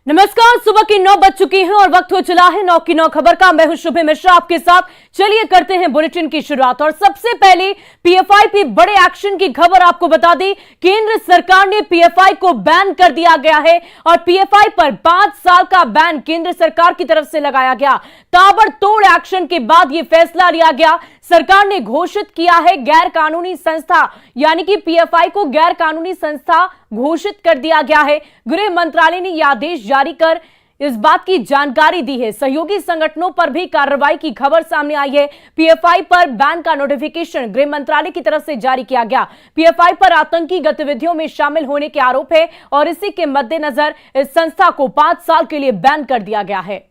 नमस्कार, सुबह की 9 बज चुकी है और वक्त हो चला है 9 की 9 खबर का। मैं हूं शुभ मिश्रा आपके साथ। चलिए करते हैं बुलेटिन की शुरुआत और सबसे पहले पीएफआई पे बड़े एक्शन की खबर आपको बता दी। केंद्र सरकार ने पीएफआई को बैन कर दिया गया है और पीएफआई पर 5 साल का बैन केंद्र सरकार की तरफ से लगाया गया। ताबड़तोड़ एक्शन के बाद यह फैसला लिया गया। सरकार ने घोषित किया है गैर कानूनी संस्था, यानी कि पीएफआई को गैर कानूनी संस्था घोषित कर दिया गया है। गृह मंत्रालय ने यह आदेश जारी कर इस बात की जानकारी दी है। सहयोगी संगठनों पर भी कार्रवाई की खबर सामने आई है। पीएफआई पर बैन का नोटिफिकेशन गृह मंत्रालय की तरफ से जारी किया गया। पीएफआई पर आतंकी गतिविधियों में शामिल होने के आरोप है और इसी के मद्देनजर इस संस्था को 5 साल के लिए बैन कर दिया गया है।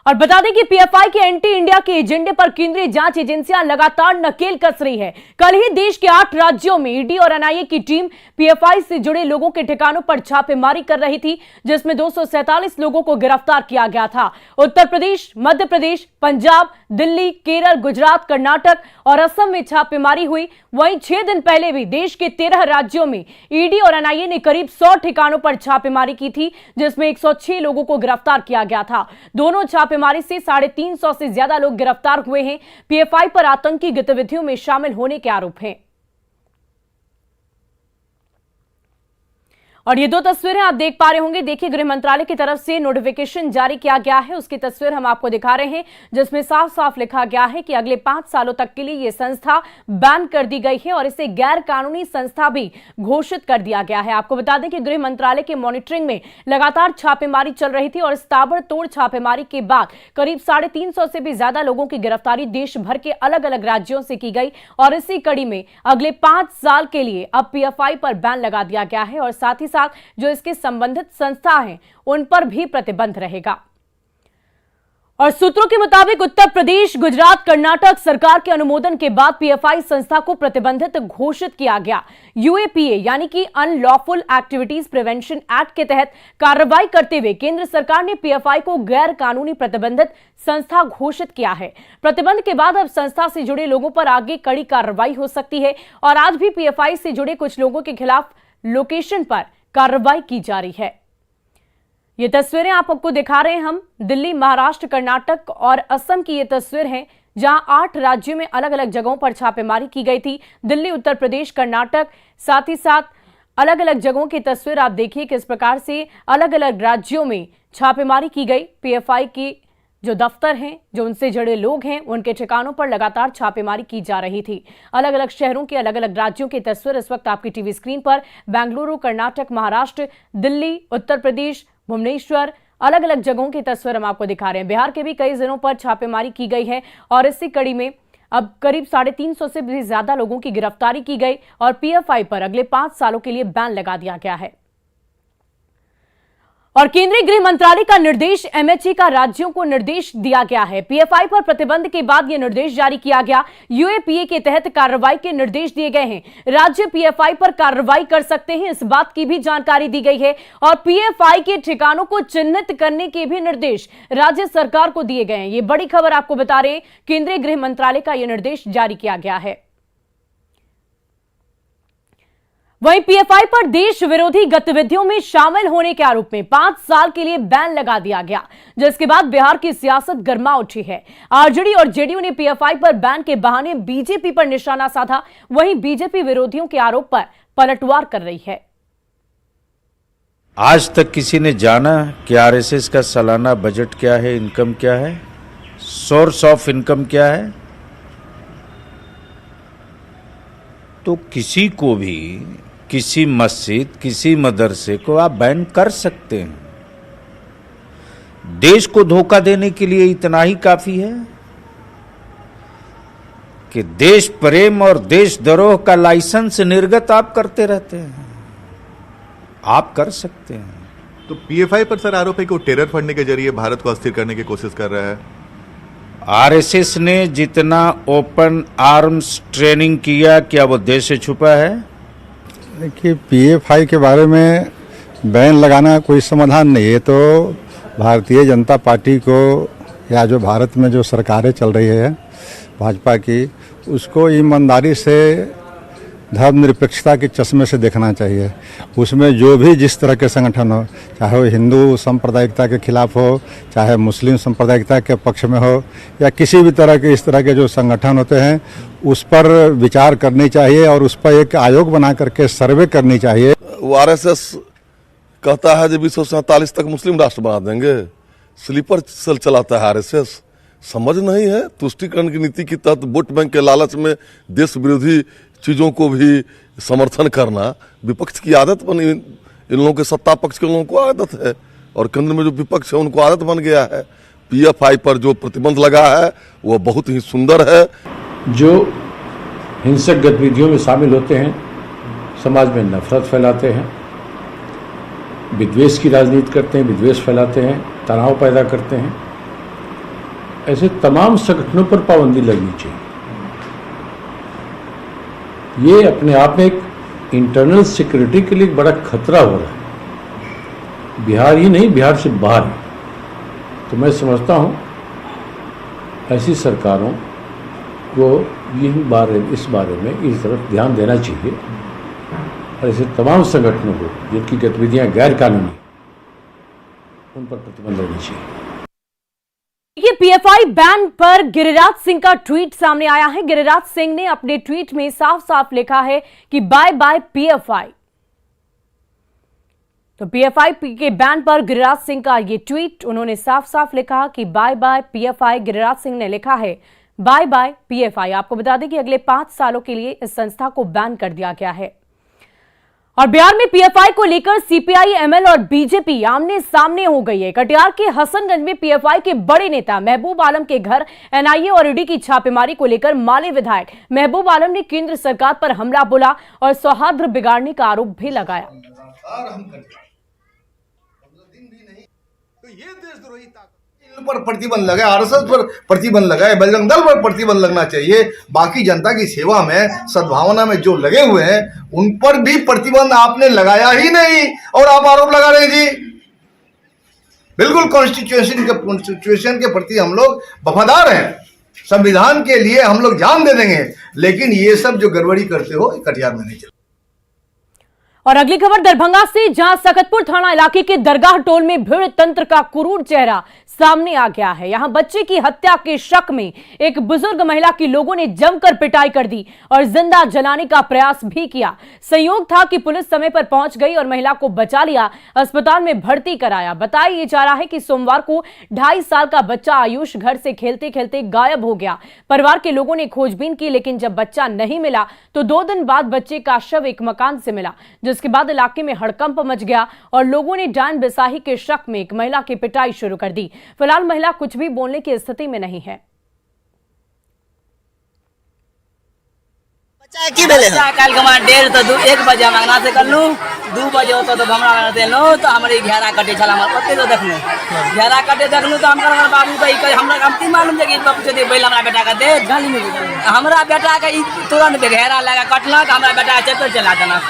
और बता दें कि पीएफआई के एंटी इंडिया के एजेंडे पर केंद्रीय जांच एजेंसियां लगातार नकेल कस रही है। कल ही देश के 8 राज्यों में ईडी और एनआईए की टीम पीएफआई से जुड़े लोगों के ठिकानों पर छापेमारी कर रही थी, जिसमें 247 लोगों को गिरफ्तार किया गया था। उत्तर प्रदेश, मध्य प्रदेश, पंजाब, दिल्ली, केरल, गुजरात, कर्नाटक और असम में छापेमारी हुई। वहीं 6 दिन पहले भी देश के 13 राज्यों में ईडी और एनआईए ने करीब 100 ठिकानों पर छापेमारी की थी, जिसमें 106 लोगों को गिरफ्तार किया गया था। दोनों छापेमारी से 350 से ज्यादा लोग गिरफ्तार हुए हैं। पीएफआई पर आतंकी गतिविधियों में शामिल होने के आरोप हैं। और ये 2 तस्वीरें आप देख पा रहे होंगे। देखिए, गृह मंत्रालय की तरफ से नोटिफिकेशन जारी किया गया है, उसकी तस्वीर हम आपको दिखा रहे हैं, जिसमें साफ साफ लिखा गया है कि अगले 5 सालों तक के लिए यह संस्था बैन कर दी गई है और इसे गैर कानूनी संस्था भी घोषित कर दिया गया है। आपको बता दें कि गृह मंत्रालय के मॉनिटरिंग में लगातार छापेमारी चल रही थी और इस ताबड़तोड़ छापेमारी के बाद करीब 350 से भी ज्यादा लोगों की गिरफ्तारी देश भर के अलग अलग राज्यों से की गई और इसी कड़ी में अगले 5 साल के लिए अब पीएफआई पर बैन लगा दिया गया है और साथ ही जो इसके संबंधित संस्था हैं उन पर भी प्रतिबंध रहेगा। और सूत्रों के मुताबिक उत्तर प्रदेश, गुजरात, कर्नाटक सरकार के अनुमोदन के बाद पीएफआई संस्था को प्रतिबंधित घोषित किया गया। यूएपीए यानी कि अनलॉफुल एक्टिविटीज प्रिवेंशन एक्ट के तहत कार्रवाई करते हुए केंद्र सरकार ने पीएफआई को गैर कानूनी प्रतिबंधित संस्था घोषित किया है। प्रतिबंध के बाद अब संस्था से जुड़े लोगों पर आगे कड़ी कार्रवाई हो सकती है और आज भी पीएफआई से जुड़े कुछ लोगों के खिलाफ लोकेशन पर कार्रवाई की जा रही है। ये तस्वीरें आपको दिखा रहे हैं हम दिल्ली, महाराष्ट्र, कर्नाटक और असम की ये तस्वीर है, जहां 8 राज्यों में अलग अलग जगहों पर छापेमारी की गई थी। दिल्ली, उत्तर प्रदेश, कर्नाटक, साथ ही साथ अलग अलग जगहों की तस्वीर आप देखिए किस प्रकार से अलग अलग राज्यों में छापेमारी की गई। पीएफआई की जो दफ्तर हैं, जो उनसे जुड़े लोग हैं, उनके ठिकानों पर लगातार छापेमारी की जा रही थी। अलग अलग शहरों के अलग अलग राज्यों की तस्वीर इस वक्त आपकी टीवी स्क्रीन पर। बेंगलुरु, कर्नाटक, महाराष्ट्र, दिल्ली, उत्तर प्रदेश, भुवनेश्वर, अलग अलग जगहों की तस्वीर हम आपको दिखा रहे हैं। बिहार के भी कई जिलों पर छापेमारी की गई है और इसी कड़ी में अब करीब 350 से भी ज्यादा लोगों की गिरफ्तारी की गई और पीएफआई पर अगले 5 सालों के लिए बैन लगा दिया गया है। और केंद्रीय गृह मंत्रालय का निर्देश, एमएचए का राज्यों को निर्देश दिया गया है। पीएफआई पर प्रतिबंध के बाद यह निर्देश जारी किया गया। यूएपीए के तहत कार्रवाई के निर्देश दिए गए हैं। राज्य पीएफआई पर कार्रवाई कर सकते हैं, इस बात की भी जानकारी दी गई है और पीएफआई के ठिकानों को चिन्हित करने के भी निर्देश राज्य सरकार को दिए गए हैं। ये बड़ी खबर आपको बता रहे हैं, केंद्रीय गृह मंत्रालय का यह निर्देश जारी किया गया है। वहीं पीएफआई पर देश विरोधी गतिविधियों में शामिल होने के आरोप में 5 साल के लिए बैन लगा दिया गया, जिसके बाद बिहार की सियासत गर्मा उठी है। आरजेडी और जेडीयू ने पीएफआई पर बैन के बहाने बीजेपी पर निशाना साधा। वहीं बीजेपी विरोधियों के आरोप पर पलटवार कर रही है। आज तक किसी ने जाना कि आरएसएस का सालाना बजट क्या है, इनकम क्या है, सोर्स ऑफ इनकम क्या है? तो किसी को भी, किसी मस्जिद, किसी मदरसे को आप बैन कर सकते हैं। देश को धोखा देने के लिए इतना ही काफी है कि देश प्रेम और देशद्रोह का लाइसेंस निर्गत आप करते रहते हैं। आप कर सकते हैं। तो पीएफआई पर सर आरोप है कि वो टेरर फंड के जरिए भारत को अस्थिर करने की कोशिश कर रहा है। आरएसएस ने जितना ओपन आर्म्स ट्रेनिंग किया, क्या वो देश से छुपा है? देखिए, पीएफआई के बारे में बैन लगाना कोई समाधान नहीं है। तो भारतीय जनता पार्टी को या जो भारत में जो सरकारें चल रही है भाजपा की, उसको ईमानदारी से धर्मनिरपेक्षता के चश्मे से देखना चाहिए। उसमें जो भी जिस तरह के संगठन हो, चाहे वो हिंदू सांप्रदायिकता के खिलाफ हो, चाहे मुस्लिम सांप्रदायिकता के पक्ष में हो, या किसी भी तरह के इस तरह के जो संगठन होते हैं, उस पर विचार करनी चाहिए और उस पर एक आयोग बना करके सर्वे करनी चाहिए। आरएसएस कहता है जब 1947 तक मुस्लिम राष्ट्र बना देंगे, स्लीपर सेल चलाता है आरएसएस। समझ नहीं है, तुष्टीकरण की नीति के तहत वोट बैंक के लालच में देश विरोधी चीजों को भी समर्थन करना विपक्ष की आदत बनी। इन लोगों के सत्ता पक्ष के लोगों को आदत है और केंद्र में जो विपक्ष है उनको आदत बन गया है। पीएफआई पर जो प्रतिबंध लगा है वो बहुत ही सुंदर है। जो हिंसक गतिविधियों में शामिल होते हैं, समाज में नफरत फैलाते हैं, विद्वेष की राजनीति करते हैं, विद्वेष फैलाते हैं, तनाव पैदा करते हैं, ऐसे तमाम संगठनों पर पाबंदी लगनी चाहिए। ये अपने आप में एक इंटरनल सिक्योरिटी के लिए एक बड़ा खतरा हो रहा है, बिहार ही नहीं, बिहार से बाहर। तो मैं समझता हूँ ऐसी सरकारों को इस बारे में इस तरफ ध्यान देना चाहिए और ऐसे तमाम संगठनों को जिनकी गतिविधियां गैर कानूनी उन पर प्रतिबंध लगनी चाहिए। ये पीएफआई बैन पर गिरिराज सिंह का ट्वीट सामने आया है। गिरिराज सिंह ने अपने ट्वीट में साफ साफ लिखा है कि बाय बाय पीएफआई। तो पीएफआई के बैन पर गिरिराज सिंह का ये ट्वीट, उन्होंने साफ साफ लिखा कि bye bye PFI. Giriraj Singh ने लिखा है बाय बाय पीएफआई। आपको बता दें कि अगले 5 सालों के लिए इस संस्था को बैन कर दिया गया है। और बिहार में पीएफआई को लेकर सीपीआई, एमएल और बीजेपी आमने सामने हो गई है। कटिहार के हसनगंज में पीएफआई के बड़े नेता महबूब आलम के घर एनआईए और ईडी की छापेमारी को लेकर माले विधायक महबूब आलम ने केंद्र सरकार पर हमला बोला और सौहार्द बिगाड़ने का आरोप भी लगाया। तो ये देशद्रोही पर प्रतिबंध लगा, आरएसएस पर प्रतिबंध लगा है, बजरंग दल पर प्रतिबंध लगना चाहिए। बाकी जनता की सेवा में, सद्भावना में जो लगे हुए हैं उन पर भी प्रतिबंध आपने लगाया ही नहीं और आप आरोप लगा रहे हैं जी। बिल्कुल कॉन्स्टिट्यूशन के प्रति हम लोग वफादार हैं, संविधान के लिए हम लोग जान दे देंगे, लेकिन ये सब जो गड़बड़ी करते हो कटिहार में नहीं चलता। और अगली खबर दरभंगा से, जहां सकतपुर थाना इलाके के दरगाह टोल में भीड़ तंत्र का क्रूर चेहरा सामने आ गया है। यहां बच्चे की हत्या के शक में एक बुजुर्ग महिला की लोगों ने जमकर पिटाई कर दी और जिंदा जलाने का प्रयास भी किया। संयोग था कि पुलिस समय पर पहुंच गई और महिला को बचा लिया, अस्पताल में भर्ती कराया। बताया जा रहा है कि सोमवार को 2.5 साल का बच्चा आयुष घर से खेलते खेलते गायब हो गया। परिवार के लोगों ने खोजबीन की, लेकिन जब बच्चा नहीं मिला तो 2 दिन बाद बच्चे का शव एक मकान से मिला, जिसके बाद इलाके में हड़कंप मच गया और लोगों ने डायन बेसाही के शक में एक महिला की पिटाई शुरू कर दी। फिलहाल महिला कुछ भी बोलने की स्थिति में नहीं है। बच्चा की भेले है काल के मान 1:30 तो 1 बजे मांगना से करलू, 2 बजे होतो तो हमरा लगते नो तो हमरे घेरा कटे छला, हमर ओते तो देखलू घेरा कटे देखलू तो हमर बाबू कहि के हमरा हमती मालूम जे कि पूछे दे बैल हमरा बेटा का दे गाली में हमरा बेटा का तुरंत घेरा लगा कटला, हमरा बेटा चप्पल चला देना।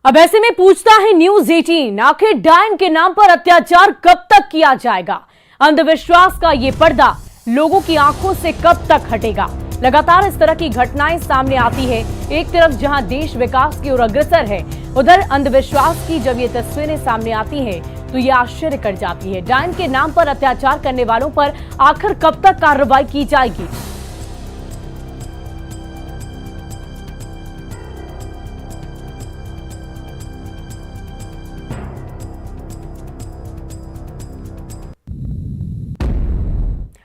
अब ऐसे में पूछता है न्यूज 18, आखिर डायन के नाम पर अत्याचार कब तक किया जाएगा? अंधविश्वास का ये पर्दा लोगों की आंखों से कब तक हटेगा? लगातार इस तरह की घटनाएं सामने आती है। एक तरफ जहां देश विकास की ओर अग्रसर है, उधर अंधविश्वास की जब ये तस्वीरें सामने आती हैं तो ये आश्चर्य कर जाती है। डायन के नाम पर अत्याचार करने वालों पर आखिर कब तक कार्रवाई की जाएगी?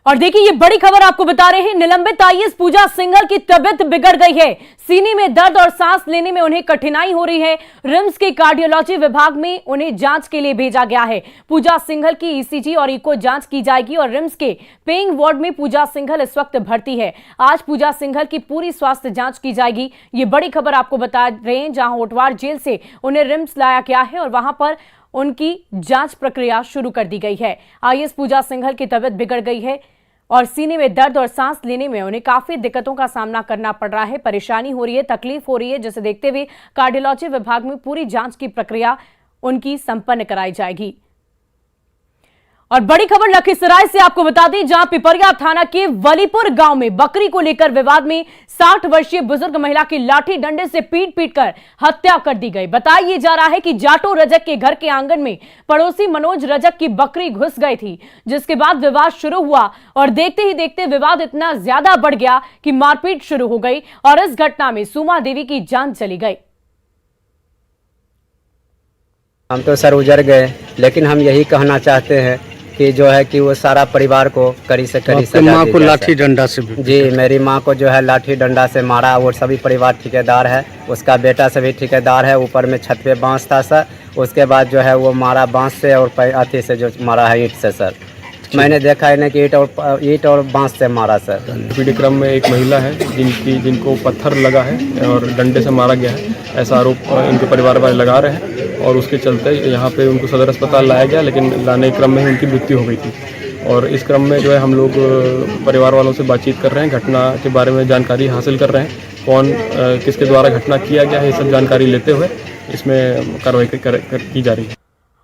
और देखिए, ये बड़ी खबर आपको बता रहे हैं, निलंबित आईएएस पूजा सिंघल की तबीयत बिगड़ गई है। सीने में दर्द और सांस लेने में उन्हें कठिनाई हो रही है। रिम्स के कार्डियोलॉजी विभाग में उन्हें जांच के लिए भेजा गया है। पूजा सिंघल की ईसीजी और इको जांच की जाएगी और रिम्स के पेइंग वार्ड में पूजा सिंघल इस वक्त भर्ती है। आज पूजा सिंघल की पूरी स्वास्थ्य जांच की जाएगी। ये बड़ी खबर आपको बता रहे हैं, जहां होटवार जेल से उन्हें रिम्स लाया गया है और वहां पर उनकी जांच प्रक्रिया शुरू कर दी गई है। आईएएस पूजा सिंघल की तबीयत बिगड़ गई है और सीने में दर्द और सांस लेने में उन्हें काफी दिक्कतों का सामना करना पड़ रहा है, परेशानी हो रही है, तकलीफ हो रही है, जिसे देखते हुए कार्डियोलॉजी विभाग में पूरी जांच की प्रक्रिया उनकी संपन्न कराई जाएगी। और बड़ी खबर लखीसराय से आपको बता दें, जहां पिपरिया थाना के वलीपुर गांव में बकरी को लेकर विवाद में 60 वर्षीय बुजुर्ग महिला की लाठी डंडे से पीट कर हत्या कर दी गई। बताया जा रहा है कि जाटो रजक के घर के आंगन में पड़ोसी मनोज रजक की बकरी घुस गई थी, जिसके बाद विवाद शुरू हुआ और देखते ही देखते विवाद इतना ज्यादा बढ़ गया कि मारपीट शुरू हो गई और इस घटना में सुमा देवी की जान चली गई। हम तो सर उजर गए, लेकिन हम यही कहना चाहते हैं कि जो है कि वो सारा परिवार को कड़ी से कड़ी सजा माँ को लाठी डंडा से जी, मेरी माँ को जो है लाठी डंडा से मारा। वो सभी परिवार ठेकेदार है, उसका बेटा सभी ठेकेदार है। ऊपर में छत पे बांस था सर, उसके बाद जो है वो मारा बांस से और अथी से जो मारा है ईंट से सर। मैंने देखा है ना कि ईंट और बांस से मारा सर। पीड़ित क्रम में एक महिला है जिनको पत्थर लगा है और डंडे से मारा गया है, ऐसा आरोप इनके परिवार वाले लगा रहे हैं और उसके चलते यहाँ पे उनको सदर अस्पताल लाया गया, लेकिन लाने के क्रम में ही उनकी मृत्यु हो गई थी। और इस क्रम में जो है हम लोग परिवार वालों से बातचीत कर रहे हैं, घटना के बारे में जानकारी हासिल कर रहे हैं, कौन किसके द्वारा घटना किया गया है, ये सब जानकारी लेते हुए इसमें कार्रवाई की जा रही है।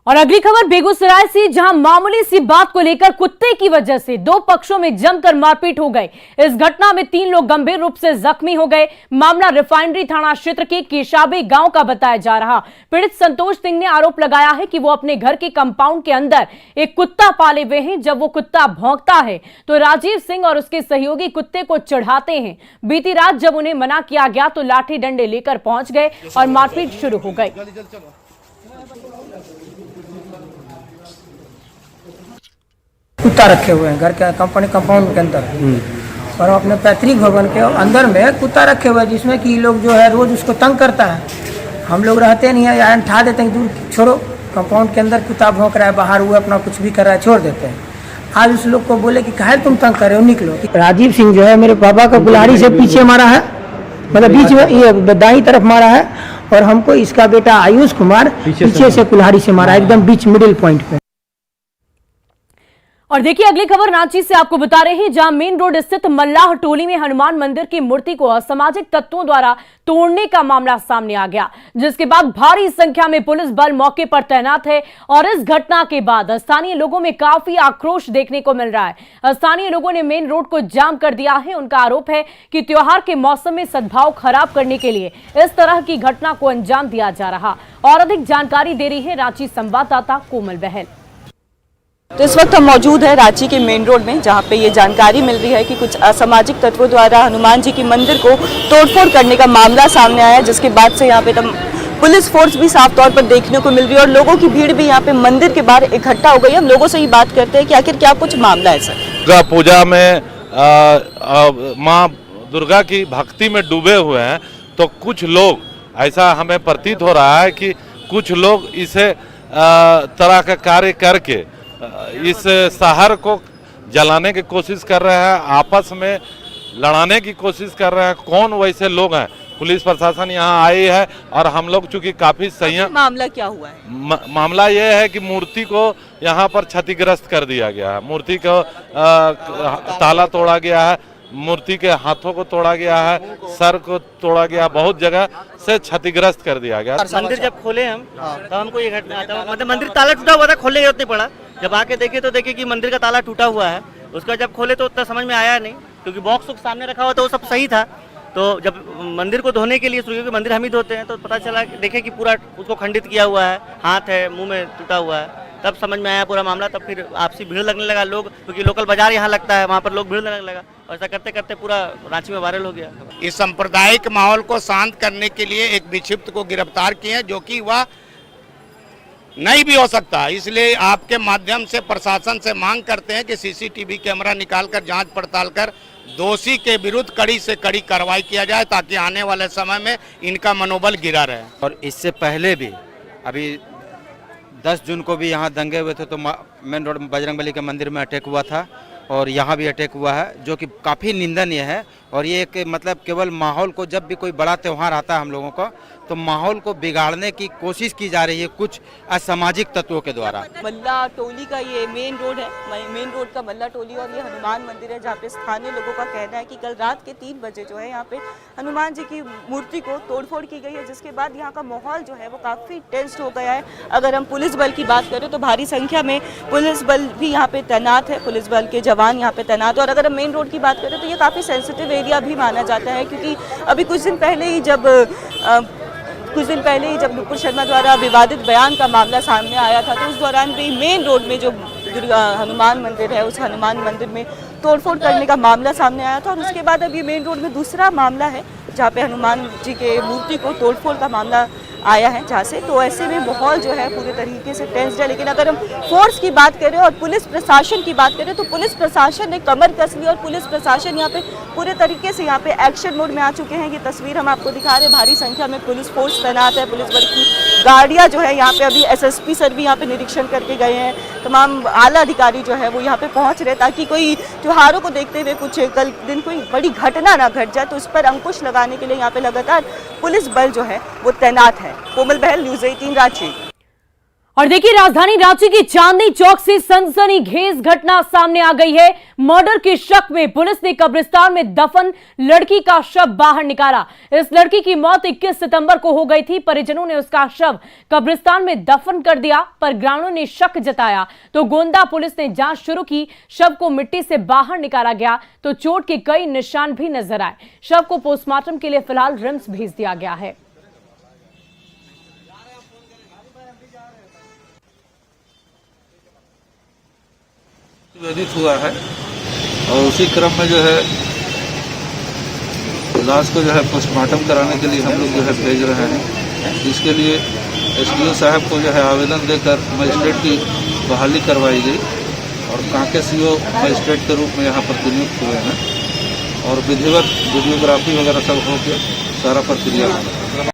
और अगली खबर बेगूसराय से, जहां मामूली सी बात को लेकर कुत्ते की वजह से दो पक्षों में जमकर मारपीट हो गई। इस घटना में 3 लोग गंभीर रूप से जख्मी हो गए। मामला रिफाइनरी थाना क्षेत्र के केशाबे गांव का बताया जा रहा। पीड़ित संतोष सिंह ने आरोप लगाया है कि वो अपने घर के कंपाउंड के अंदर एक कुत्ता पाले हुए हैं। जब वो कुत्ता भौंकता है तो राजीव सिंह और उसके सहयोगी कुत्ते को चढ़ाते हैं। बीती रात जब उन्हें मना किया गया तो लाठी डंडे लेकर पहुंच गए और मारपीट शुरू हो गई। कुत्ता रखे हुए हैं घर के कंपाउंड के अंदर, और अपने पैतृक भवन के अंदर में कुत्ता रखे हुए हैं, जिसमें कि लोग जो है रोज उसको तंग करता है। हम लोग रहते नहीं है, या ठा देते हैं दूर, छोड़ो कंपाउंड के अंदर कुत्ता भौंक रहा है, बाहर हुआ अपना कुछ भी कर रहा है, छोड़ देते हैं। आज उस लोग को बोले कि काहे तुम तंग कर रहे हो, निकलो। राजीव सिंह जो है मेरे पापा को कुल्हाड़ी से पीछे मारा है, मतलब बीच में ये दाईं तरफ मारा है, और हमको इसका बेटा आयुष कुमार पीछे से कुल्हाड़ी से मारा, एकदम बीच मिडिल पॉइंट पे। और देखिए अगली खबर रांची से आपको बता रहे हैं, जहां मेन रोड स्थित मल्लाह टोली में हनुमान मंदिर की मूर्ति को असामाजिक तत्वों द्वारा तोड़ने का मामला सामने आ गया, जिसके बाद भारी संख्या में पुलिस बल मौके पर तैनात है। और इस घटना के बाद स्थानीय लोगों में काफी आक्रोश देखने को मिल रहा है। स्थानीय लोगों ने मेन रोड को जाम कर दिया है। उनका आरोप है कि त्योहार के मौसम में सद्भाव खराब करने के लिए इस तरह की घटना को अंजाम दिया जा रहा। और अधिक जानकारी दे रही है रांची संवाददाता कोमल बहल। तो इस वक्त हम मौजूद है रांची के मेन रोड में, जहां पे ये जानकारी मिल रही है कि कुछ असामाजिक तत्वों द्वारा हनुमान जी की मंदिर को तोड़फोड़ करने का मामला सामने आया है, जिसके बाद से यहाँ पे पुलिस फोर्स भी साफ तौर पर देखने को मिल रही है और लोगों की भीड़ भी यहाँ पे मंदिर के बाहर इकट्ठा हो गई है। हम लोगों से ही बात करते हैं कि आखिर क्या कुछ मामला है सर। दुर्गा पूजा में माँ दुर्गा की भक्ति में डूबे हुए हैं, तो कुछ लोग, ऐसा हमें प्रतीत हो रहा है कि कुछ लोग इसे तरह का कार्य करके इस शहर को जलाने की कोशिश कर रहे हैं, आपस में लड़ाने की कोशिश कर रहे हैं। कौन वैसे लोग हैं? पुलिस प्रशासन यहाँ आई है और हम लोग चूंकि काफी संयम। मामला क्या हुआ है? मामला ये है कि मूर्ति को यहाँ पर क्षतिग्रस्त कर दिया गया है। मूर्ति को ताला तोड़ा गया है, मूर्ति के हाथों को तोड़ा गया है, सर को तोड़ा गया, बहुत जगह से क्षतिग्रस्त कर दिया गया। मंदिर जब खोले हम तो हमको ये घटना आता, मतलब मंदिर ताला टूटा हुआ था, खोलने की जरूरत नहीं पड़ा। जब आके देखे तो देखे कि मंदिर का ताला टूटा हुआ है। उसका जब खोले तो उतना समझ में आया नहीं, क्योंकि बॉक्स सामने रखा हुआ था, वो सब सही था। तो जब मंदिर को धोने के लिए, क्योंकि मंदिर हम ही धोते हैं, तो पता चला, देखे कि पूरा उसको खंडित किया हुआ है, हाथ है, मुंह में टूटा हुआ है। तब समझ में आया पूरा मामला। तब फिर आपसी भीड़ लगने लगा, लोग, क्योंकि लोकल बाजार यहाँ लगता है, वहाँ पर लोग भीड़ लगने लगा। और ऐसा करते करते पूरा रांची में वायरल हो गया। इस सांप्रदायिक माहौल को शांत करने के लिए एक विक्षिप्त को गिरफ्तार किए, जो कि वह नहीं भी हो सकता। इसलिए आपके माध्यम से प्रशासन से मांग करते हैं कि सीसीटीवी कैमरा निकालकर जांच पड़ताल कर दोषी के विरुद्ध कड़ी से कड़ी कार्रवाई किया जाए, ताकि आने वाले समय में इनका मनोबल गिरा रहे। और इससे पहले भी अभी 10 जून को भी यहाँ दंगे हुए थे, तो मेन रोड बजरंगबली के मंदिर में अटैक हुआ था और यहाँ भी अटैक हुआ है, जो कि काफ़ी निंदनीय है। और ये एक मतलब केवल माहौल को, जब भी कोई बड़ा त्यौहार आता है हम लोगों का, तो माहौल को बिगाड़ने की कोशिश की जा रही है कुछ असामाजिक तत्वों के द्वारा। मल्ला टोली का ये मेन रोड है, मेन रोड का मल्ला टोली, और ये हनुमान मंदिर है जहाँ पे स्थानीय लोगों का कहना है कि कल रात के 3 बजे जो है यहाँ पे हनुमान जी की मूर्ति को तोड़फोड़ की गई है, जिसके बाद यहाँ का माहौल जो है वो काफ़ी टेंस्ड हो गया है। अगर हम पुलिस बल की बात करें तो भारी संख्या में पुलिस बल भी यहाँ पे तैनात है, पुलिस बल के जवान यहाँ पे तैनात है। और अगर हम मेन रोड की बात करें तो ये काफ़ी सेंसिटिव एरिया भी माना जाता है, क्योंकि अभी कुछ दिन पहले ही जब नुपुर शर्मा द्वारा विवादित बयान का मामला सामने आया था, तो उस दौरान भी मेन रोड में जो हनुमान मंदिर है, उस हनुमान मंदिर में तोड़फोड़ करने का मामला सामने आया था। और उसके बाद अब ये मेन रोड में दूसरा मामला है जहाँ पे हनुमान जी के मूर्ति को तोड़फोड़ का मामला आया है जहाँ से। तो ऐसे में माहौल जो है पूरे तरीके से टेंस्ड है। लेकिन अगर हम फोर्स की बात करें और पुलिस प्रशासन की बात करें तो पुलिस प्रशासन ने कमर कस ली और पुलिस प्रशासन यहाँ पे पूरे तरीके से यहाँ पे एक्शन मोड में आ चुके हैं। ये तस्वीर हम आपको दिखा रहे हैं, भारी संख्या में पुलिस फोर्स तैनात है, पुलिस बल की गाड़ियाँ जो है यहाँ पे, अभी SSP सर भी यहाँ पे निरीक्षण करके गए हैं, तमाम आला अधिकारी जो है वो यहाँ पे पहुँच रहे ताकि कोई त्योहारों को देखते हुए कुछ कल दिन कोई बड़ी घटना ना घट जाए। तो इस पर अंकुश लगाने के लिए यहाँ पे लगातार पुलिस बल जो है वो तैनात है। कोमल बहल, न्यूज़ 18 रांची। और देखिए, राजधानी रांची की चांदनी चौक से सनसनीखेज घटना सामने आ गई है। मर्डर के शक में पुलिस ने कब्रिस्तान में दफन लड़की का शव बाहर निकाला। इस लड़की की मौत 21 सितंबर को हो गई थी। परिजनों ने उसका शव कब्रिस्तान में दफन कर दिया, पर ग्रामीणों ने शक जताया तो गोंदा पुलिस ने जांच शुरू की। शव को मिट्टी से बाहर निकाला गया तो चोट के कई निशान भी नजर आए। शव को पोस्टमार्टम के लिए फिलहाल रिम्स भेज दिया गया है। व्यतीत हुआ है और उसी क्रम में जो है लाश को जो है पोस्टमार्टम कराने के लिए हम लोग जो है भेज रहे हैं। इसके लिए SDO साहब को जो है आवेदन देकर मजिस्ट्रेट की बहाली करवाई गई और कांके CO मजिस्ट्रेट के रूप में यहाँ पर नियुक्त हुए हैं और विधिवत वीडियोग्राफी वगैरह सब हो गया, सारा प्रक्रिया होगा।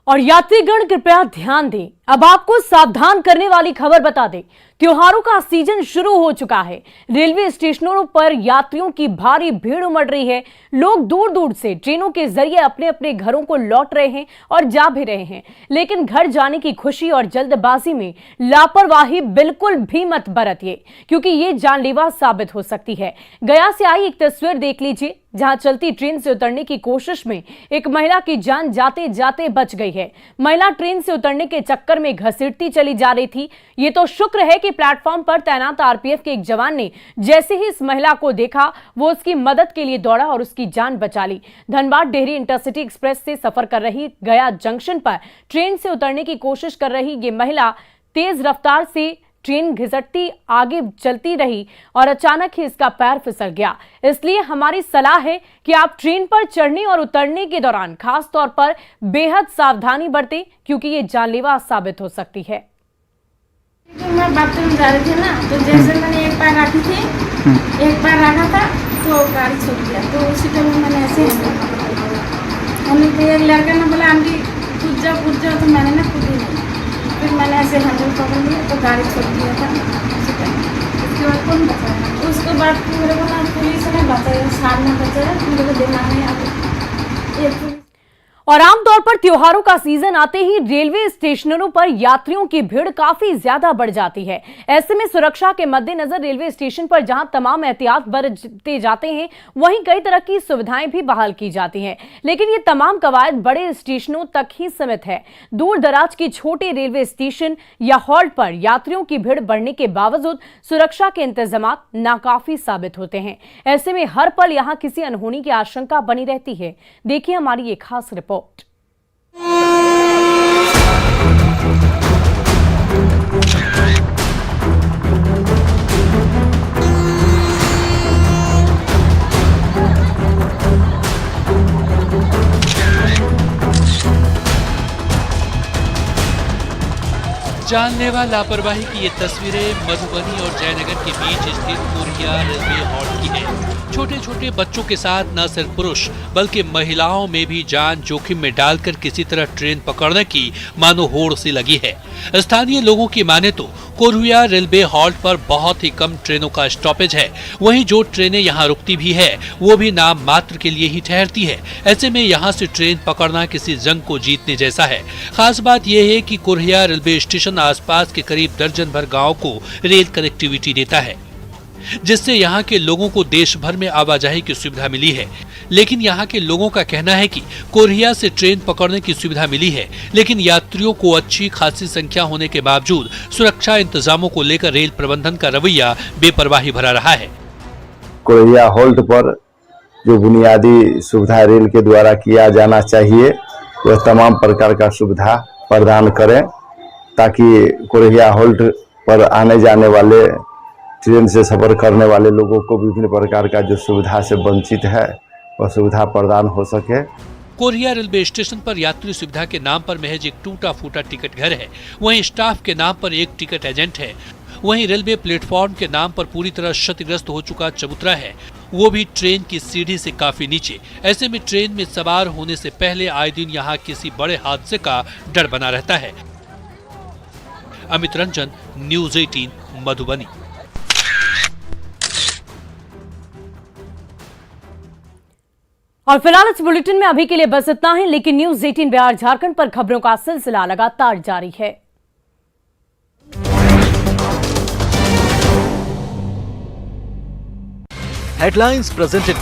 और यात्रीगण कृपया ध्यान दें, अब आपको सावधान करने वाली खबर बता दें। त्योहारों का सीजन शुरू हो चुका है। रेलवे स्टेशनों पर यात्रियों की भारी भीड़ उमड़ रही है। लोग दूर दूर से ट्रेनों के जरिए अपने अपने घरों को लौट रहे हैं और जा भी रहे हैं, लेकिन घर जाने की खुशी और जल्दबाजी में लापरवाही बिल्कुल भी मत बरतिए, क्योंकि ये जानलेवा साबित हो सकती है। गया से आई एक तस्वीर देख लीजिए, जहां चलती ट्रेन से उतरने की कोशिश में एक महिला की जान जाते जाते बच गई है। महिला ट्रेन से उतरने के चक्कर में घसीटती चली जा रही थी। ये तो शुक्र है कि प्लेटफॉर्म पर तैनात RPF के एक जवान ने जैसे ही इस महिला को देखा, वो उसकी मदद के लिए दौड़ा और उसकी जान बचा ली। धनबाद डेहरी इंटरसिटी एक्सप्रेस से सफर कर रही गया जंक्शन पर ट्रेन से उतरने की कोशिश कर रही ये महिला तेज रफ्तार से ट्रेन घिसटती आगे चलती रही और अचानक ही इसका पैर फिसल गया। इसलिए हमारी सलाह है कि आप ट्रेन पर चढ़ने और उतरने के दौरान खास तौर पर बेहद सावधानी बरतें, क्योंकि ये जानलेवा साबित हो सकती है। मैं बाथरूम जा रही थी ना, तो जैसे मैंने एक पैर रखी थी, एक पैर रखा था तो गाड़ी छूट गया, तो उसी टाइम मैंने ऐसे एक लड़का ने बोला आंटी कूद जाओ, तो मैंने ना कूदी नहीं, फिर मैंने ऐसे हैंडल पकड़ लिया तो गाड़ी छोड़ दिया था। उसके बाद कौन बचाया? उसके बाद मेरे को ना पुलिस ने बचाया, सामने बचाया, मेरे को दिमाग नहीं आता। और आमतौर पर त्योहारों का सीजन आते ही रेलवे स्टेशनों पर यात्रियों की भीड़ काफी ज्यादा बढ़ जाती है। ऐसे में सुरक्षा के मद्देनजर रेलवे स्टेशन पर जहां तमाम एहतियात बरते जाते हैं, वहीं कई तरह की सुविधाएं भी बहाल की जाती हैं। लेकिन ये तमाम कवायद बड़े स्टेशनों तक ही सीमित है। दूर दराज के छोटे रेलवे स्टेशन या हॉल्ट पर यात्रियों की भीड़ बढ़ने के बावजूद सुरक्षा के इंतजाम नाकाफी साबित होते हैं। ऐसे में हर पल यहाँ किसी अनहोनी की आशंका बनी रहती है। देखिए हमारी ये खास रिपोर्ट। जानलेवा लापरवाही की ये तस्वीरें मधुबनी और जयनगर के बीच स्थित पुरिया रेलवे हॉल्ट की हैं। छोटे छोटे बच्चों के साथ न सिर्फ पुरुष बल्कि महिलाओं में भी जान जोखिम में डालकर किसी तरह ट्रेन पकड़ने की मानो होड़ सी लगी है। स्थानीय लोगों की माने तो कोरहुया रेलवे हॉल्ट पर बहुत ही कम ट्रेनों का स्टॉपेज है। वहीं जो ट्रेनें यहाँ रुकती भी है वो भी नाम मात्र के लिए ही ठहरती है। ऐसे में यहाँ से ट्रेन पकड़ना किसी जंग को जीतने जैसा है। खास बात यह है कि कोरहुया रेलवे स्टेशन आसपास के करीब दर्जन भर गाँव को रेल कनेक्टिविटी देता है, जिससे यहाँ के लोगों को देश भर में आवाजाही की सुविधा मिली है। लेकिन यहाँ के लोगों का कहना है कि कोरहिया से ट्रेन पकड़ने की सुविधा मिली है, लेकिन यात्रियों को अच्छी खासी संख्या होने के बावजूद सुरक्षा इंतजामों को लेकर रेल प्रबंधन का रवैया बेपरवाही भरा रहा है। कोरहिया होल्ट पर जो बुनियादी सुविधा रेल के द्वारा किया जाना चाहिए वह तमाम प्रकार का सुविधा प्रदान करें, ताकि कोरहिया होल्ट पर आने जाने वाले ट्रेन से सफर करने वाले लोगों को विभिन्न प्रकार का जो सुविधा से वंचित है वह सुविधा प्रदान हो सके। कोरहिया रेलवे स्टेशन पर यात्री सुविधा के नाम पर महज एक टूटा फूटा टिकट घर है। वहीं स्टाफ के नाम पर एक टिकट एजेंट है। वहीं रेलवे प्लेटफॉर्म के नाम पर पूरी तरह क्षतिग्रस्त हो चुका चबूतरा है, वो भी ट्रेन की सीढ़ी से काफी नीचे। ऐसे में ट्रेन में सवार होने से पहले आए दिन यहाँ किसी बड़े हादसे का डर बना रहता है। अमित रंजन, न्यूज़ 18 मधुबनी। और फिलहाल इस बुलेटिन में अभी के लिए बस इतना ही, लेकिन न्यूज़ 18 बिहार झारखंड पर खबरों का सिलसिला लगातार जारी है। Headlines presented